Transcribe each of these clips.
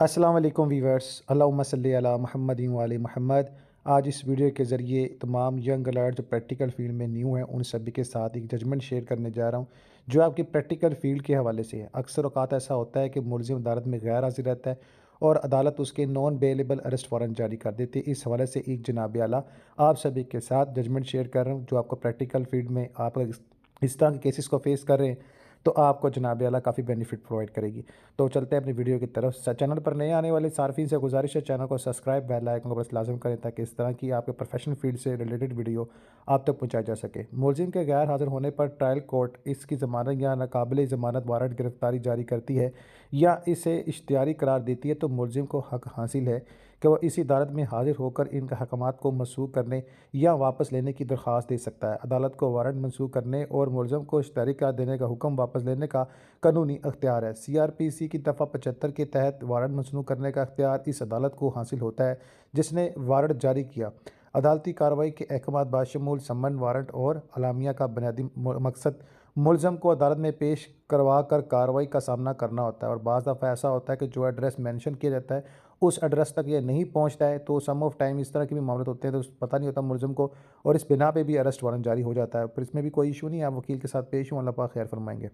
अस्सलाम वालेकुम वीवर्स, अल्लाहुम्मा सल्ली अला मुहम्मदिन व आले मुहम्मद। आज इस वीडियो के ज़रिए तमाम यंग अलर्ट जो प्रैक्टिकल फील्ड में न्यू हैं उन सभी के साथ एक जजमेंट शेयर करने जा रहा हूँ जो आपकी प्रैक्टिकल फील्ड के हवाले से है। अक्सर औक़ात ऐसा होता है कि मुलज़िम अदालत में गैर हाज़िर रहता है और अदालत उसके नॉन बेलेबल अरेस्ट वारंट जारी कर देती है। इस हवाले से एक जनाब आला आप सभी के साथ जजमेंट शेयर कर रहा हूँ जो आपको प्रैक्टिकल फील्ड में आप अगर इस तरह के केसेस को फेस कर रहे हैं तो आपको जनाब आला काफ़ी बेनिफिट प्रोवाइड करेगी। तो चलते हैं अपनी वीडियो की तरफ। चैनल पर नए आने वाले सार्फिन से गुजारिश है चैनल को सब्सक्राइब बेल आइकन को बस लाजम करें ताकि इस तरह की आपके प्रोफेशनल फील्ड से रिलेटेड वीडियो आप तक पहुंचाई जा सके। मुलजिम के गैर हाजिर होने पर ट्रायल कोर्ट इसकी ज़मानत या नाकाबिल ज़मानत वारंट गिरफ्तारी जारी करती है या इसे इश्तियारी करार देती है तो मुलजिम को हक हासिल है कि वह इसी अदालत में हाजिर होकर इन अहकामात को मनसूख करने या वापस लेने की दरख्वास्त दे सकता है। अदालत को वारंट मनसूख करने और मुलज़म को इश्तियारी करार देने का हुक्म वापस लेने का कानूनी अख्तियार है। CRPC की दफ़ा 75 के तहत वारंट मनसूख करने का अख्तियार इस अदालत को हासिल होता है जिसने वारंट जारी किया। अदालती कार्रवाई के अहकामात बाशमूल समन, वारंट और अलामिया का बुनियादी मकसद मुलज़म को अदालत में पेश करवा कर कार्रवाई का सामना करना होता है और बाज़ दफ़ा ऐसा होता है कि जो एड्रेस मेंशन किया जाता है उस एड्रेस तक ये नहीं पहुंचता है तो सम ऑफ टाइम इस तरह के भी मामले होते हैं तो पता नहीं होता मुलज़म को और इस बिना पे भी अरेस्ट वारंट जारी हो जाता है। फिर इसमें भी कोई इशू नहीं है, आप वकील के साथ पेश हों, अल्लाह पाक खैर फरमाएंगे।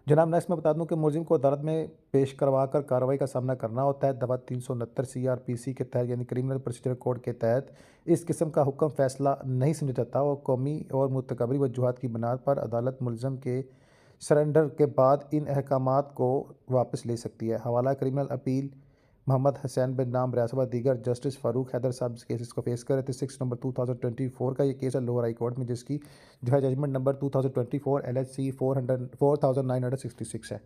जनाब नेक्स्ट मैं बता दूं कि मुलजिम को अदालत में पेश करवा कर कार्रवाई का सामना करना होता है। दफ़ा 369 CRPC के तहत यानी क्रिमिनल प्रोसीजर कोड के तहत इस किस्म का हुक्म फैसला नहीं समझा जाता और कौमी और मुतकबरी वजूहात की बुनियाद पर अदालत मुलज़म के सरेंडर के बाद इन अहकामात को वापस ले सकती है। हवाला क्रिमिनल अपील मोहम्मद हुसैन बिन नाम रियासत दीगर जस्टिस फ़ारूक हैदर साहब इस केस को फेस कर रहे थे। 6 नवंबर 2024 का ये केस है लोअर हाई कोर्ट में जिसकी जो है जजमेंट नंबर 2024 LHC 4966 है।